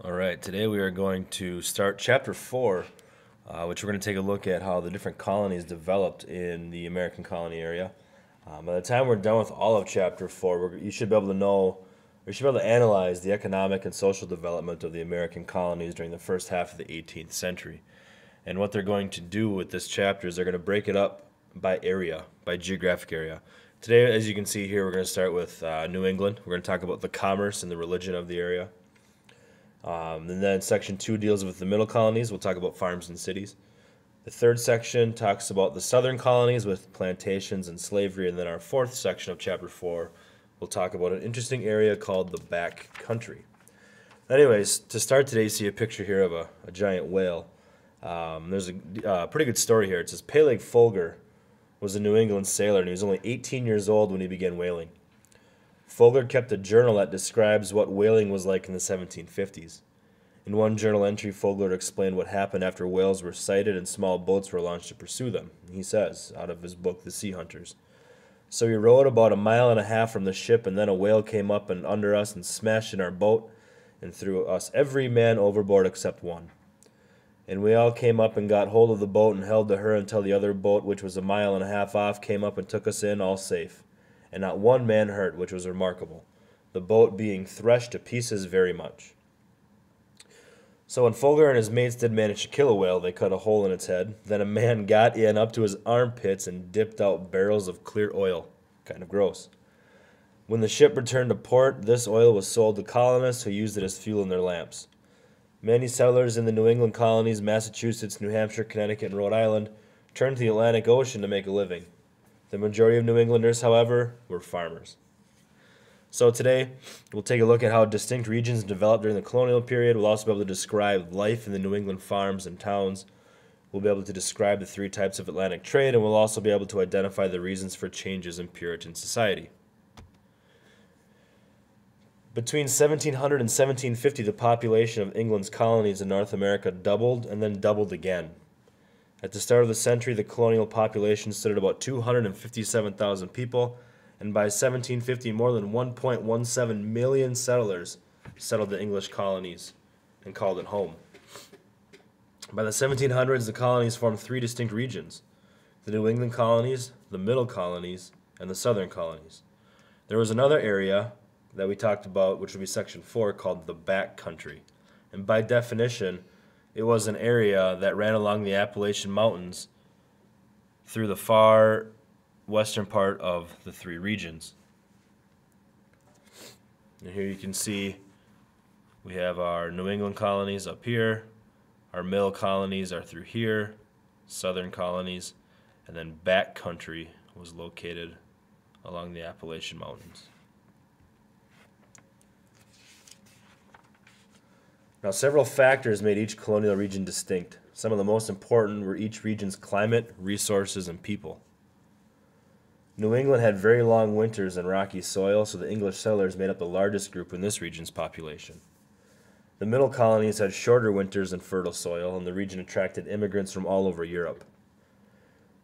All right, today we are going to start chapter 4, which we're going to take a look at how the different colonies developed in the American colony area. By the time we're done with all of chapter 4, you should be able to know, or you should be able to analyze the economic and social development of the American colonies during the first half of the 18th century. And what they're going to do with this chapter is they're going to break it up by area, by geographic area. Today, as you can see here, we're going to start with New England. We're going to talk about the commerce and the religion of the area. And then section 2 deals with the middle colonies. We'll talk about farms and cities. The third section talks about the southern colonies with plantations and slavery. And then our fourth section of chapter 4 will talk about an interesting area called the back country. Anyways, to start today, you see a picture here of a giant whale. There's a pretty good story here. It says Peleg Folger was a New England sailor, and he was only 18 years old when he began whaling. Folger kept a journal that describes what whaling was like in the 1750s. In one journal entry, Folger explained what happened after whales were sighted and small boats were launched to pursue them. He says, out of his book, The Sea Hunters. So we rowed about a mile and a half from the ship, and then a whale came up and under us and smashed in our boat and threw us every man overboard except one. And we all came up and got hold of the boat and held to her until the other boat, which was a mile and a half off, came up and took us in, all safe. And not one man hurt, which was remarkable, the boat being threshed to pieces very much. So when Folger and his mates did manage to kill a whale, they cut a hole in its head. Then a man got in up to his armpits and dipped out barrels of clear oil. Kind of gross. When the ship returned to port, this oil was sold to colonists who used it as fuel in their lamps. Many settlers in the New England colonies, Massachusetts, New Hampshire, Connecticut, and Rhode Island, turned to the Atlantic Ocean to make a living. The majority of New Englanders, however, were farmers. So today, we'll take a look at how distinct regions developed during the colonial period. We'll also be able to describe life in the New England farms and towns. We'll be able to describe the three types of Atlantic trade, and we'll also be able to identify the reasons for changes in Puritan society. Between 1700 and 1750, the population of England's colonies in North America doubled and then doubled again. At the start of the century, the colonial population stood at about 257,000 people, and by 1750, more than 1.17 million settlers settled the English colonies and called it home. By the 1700s, the colonies formed three distinct regions: the New England colonies, the middle colonies, and the southern colonies. There was another area that we talked about, which would be section 4, called the back country. And by definition, it was an area that ran along the Appalachian Mountains through the far western part of the three regions. And here you can see we have our New England colonies up here, our middle colonies are through here, southern colonies, and then back country was located along the Appalachian Mountains. Now, several factors made each colonial region distinct. Some of the most important were each region's climate, resources, and people. New England had very long winters and rocky soil, so the English settlers made up the largest group in this region's population. The middle colonies had shorter winters and fertile soil, and the region attracted immigrants from all over Europe.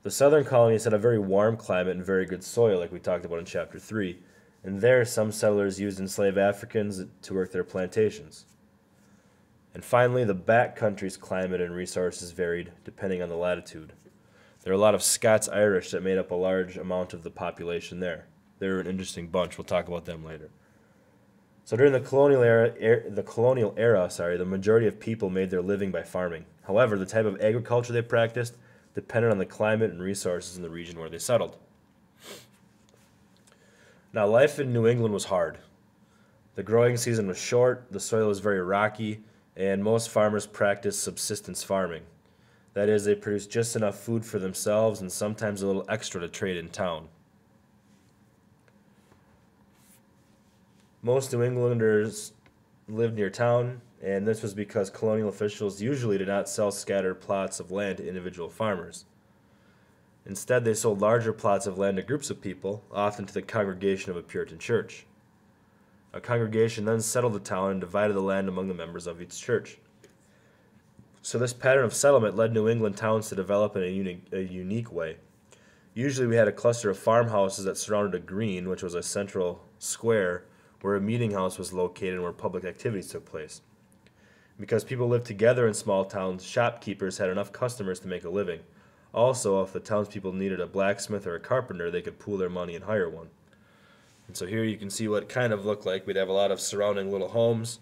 The southern colonies had a very warm climate and very good soil, like we talked about in chapter 3, and there some settlers used enslaved Africans to work their plantations. And finally, the back country's climate and resources varied depending on the latitude. There are a lot of Scots-Irish that made up a large amount of the population there. They're an interesting bunch. We'll talk about them later. So during the colonial era, the majority of people made their living by farming. However, the type of agriculture they practiced depended on the climate and resources in the region where they settled. Now, life in New England was hard. The growing season was short, the soil was very rocky, and most farmers practiced subsistence farming. That is, they produced just enough food for themselves and sometimes a little extra to trade in town. Most New Englanders lived near town, and this was because colonial officials usually did not sell scattered plots of land to individual farmers. Instead, they sold larger plots of land to groups of people, often to the congregation of a Puritan church. A congregation then settled the town and divided the land among the members of each church. So this pattern of settlement led New England towns to develop in a unique way. Usually we had a cluster of farmhouses that surrounded a green, which was a central square, where a meeting house was located and where public activities took place. Because people lived together in small towns, shopkeepers had enough customers to make a living. Also, if the townspeople needed a blacksmith or a carpenter, they could pool their money and hire one. And so here you can see what it kind of looked like. We'd have a lot of surrounding little homes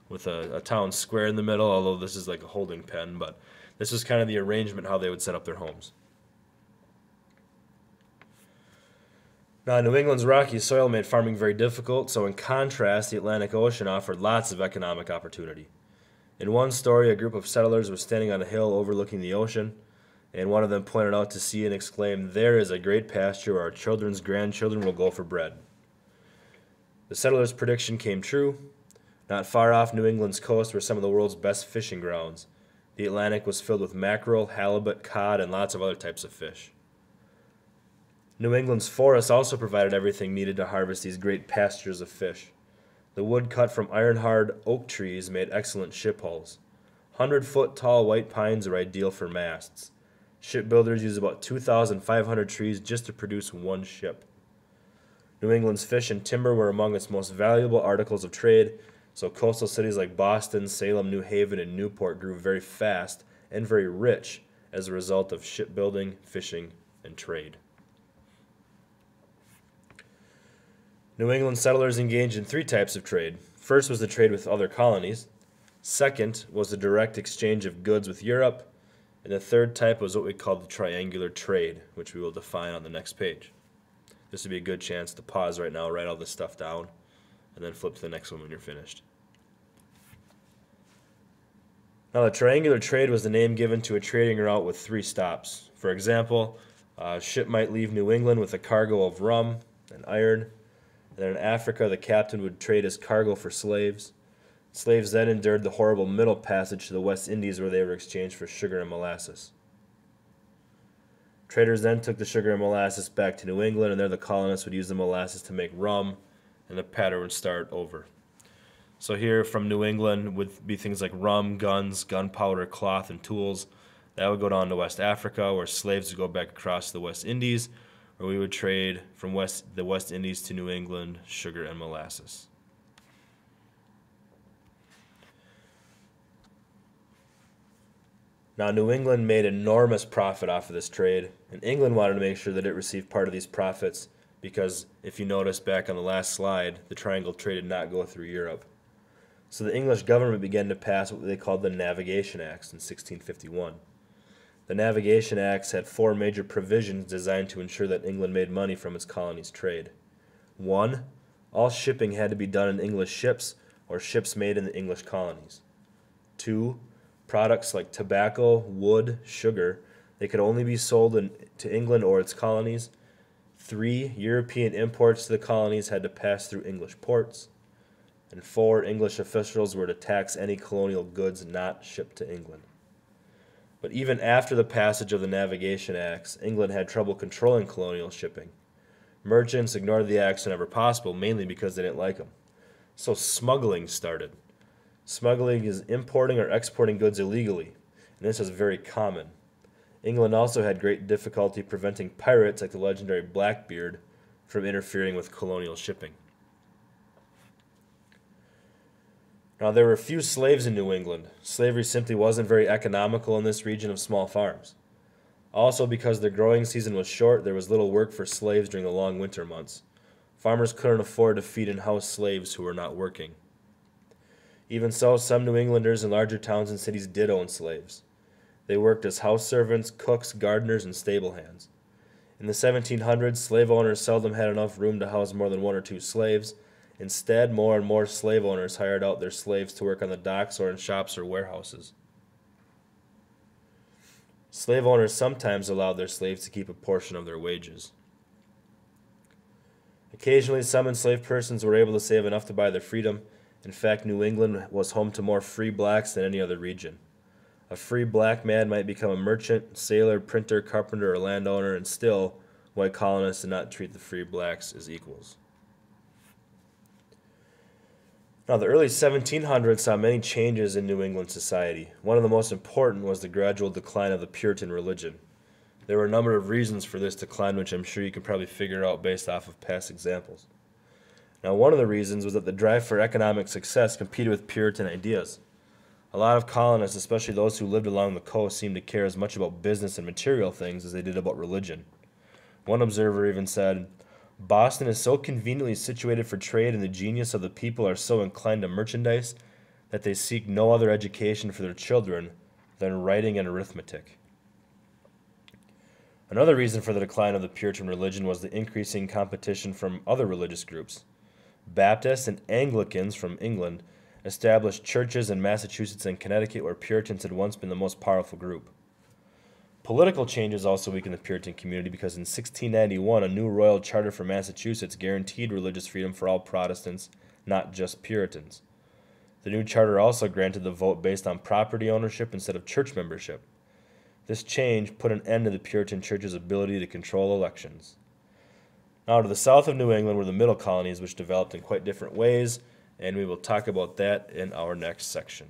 with a town square in the middle, although this is like a holding pen, but this is kind of the arrangement how they would set up their homes. Now, New England's rocky soil made farming very difficult, so in contrast, the Atlantic Ocean offered lots of economic opportunity. In one story, a group of settlers was standing on a hill overlooking the ocean, and one of them pointed out to sea and exclaimed, "There is a great pasture where our children's grandchildren will go for bread." The settlers' prediction came true. Not far off New England's coast were some of the world's best fishing grounds. The Atlantic was filled with mackerel, halibut, cod, and lots of other types of fish. New England's forests also provided everything needed to harvest these great pastures of fish. The wood cut from iron-hard oak trees made excellent ship hulls. 100-foot tall white pines are ideal for masts. Shipbuilders use about 2,500 trees just to produce one ship. New England's fish and timber were among its most valuable articles of trade, so coastal cities like Boston, Salem, New Haven, and Newport grew very fast and very rich as a result of shipbuilding, fishing, and trade. New England settlers engaged in three types of trade. First was the trade with other colonies. Second was the direct exchange of goods with Europe. And the third type was what we call the triangular trade, which we will define on the next page. This would be a good chance to pause right now, write all this stuff down, and then flip to the next one when you're finished. Now, the triangular trade was the name given to a trading route with three stops. For example, a ship might leave New England with a cargo of rum and iron, and then in Africa, the captain would trade his cargo for slaves. Slaves then endured the horrible middle passage to the West Indies where they were exchanged for sugar and molasses. Traders then took the sugar and molasses back to New England, and there the colonists would use the molasses to make rum, and the pattern would start over. So here from New England would be things like rum, guns, gunpowder, cloth, and tools. That would go down to West Africa, where slaves would go back across the West Indies, where we would trade from the West Indies to New England, sugar and molasses. Now, New England made enormous profit off of this trade, and England wanted to make sure that it received part of these profits because, if you notice back on the last slide, the triangle trade did not go through Europe. So the English government began to pass what they called the Navigation Acts in 1651. The Navigation Acts had four major provisions designed to ensure that England made money from its colonies' trade. 1. All shipping had to be done in English ships or ships made in the English colonies. 2. Products like tobacco, wood, sugar, they could only be sold to England or its colonies. 3. European imports to the colonies had to pass through English ports. And 4. English officials were to tax any colonial goods not shipped to England. But even after the passage of the Navigation Acts, England had trouble controlling colonial shipping. Merchants ignored the acts whenever possible, mainly because they didn't like them. So smuggling started. Smuggling is importing or exporting goods illegally, and this is very common. England also had great difficulty preventing pirates like the legendary Blackbeard from interfering with colonial shipping. Now, there were few slaves in New England. Slavery simply wasn't very economical in this region of small farms. Also, because the growing season was short, there was little work for slaves during the long winter months. Farmers couldn't afford to feed and house slaves who were not working. Even so, some New Englanders in larger towns and cities did own slaves. They worked as house servants, cooks, gardeners, and stable hands. In the 1700s, slave owners seldom had enough room to house more than 1 or 2 slaves. Instead, more and more slave owners hired out their slaves to work on the docks or in shops or warehouses. Slave owners sometimes allowed their slaves to keep a portion of their wages. Occasionally, some enslaved persons were able to save enough to buy their freedom. In fact, New England was home to more free blacks than any other region. A free black man might become a merchant, sailor, printer, carpenter, or landowner, and still, white colonists did not treat the free blacks as equals. Now, the early 1700s saw many changes in New England society. One of the most important was the gradual decline of the Puritan religion. There were a number of reasons for this decline, which I'm sure you can probably figure out based off of past examples. Now, one of the reasons was that the drive for economic success competed with Puritan ideas. A lot of colonists, especially those who lived along the coast, seemed to care as much about business and material things as they did about religion. One observer even said, Boston is so conveniently situated for trade, and the genius of the people are so inclined to merchandise that they seek no other education for their children than writing and arithmetic. Another reason for the decline of the Puritan religion was the increasing competition from other religious groups. Baptists and Anglicans from England established churches in Massachusetts and Connecticut, where Puritans had once been the most powerful group. Political changes also weakened the Puritan community because in 1691 a new royal charter for Massachusetts guaranteed religious freedom for all Protestants, not just Puritans. The new charter also granted the vote based on property ownership instead of church membership. This change put an end to the Puritan Church's ability to control elections. Now to the south of New England were the middle colonies, which developed in quite different ways, and we will talk about that in our next section.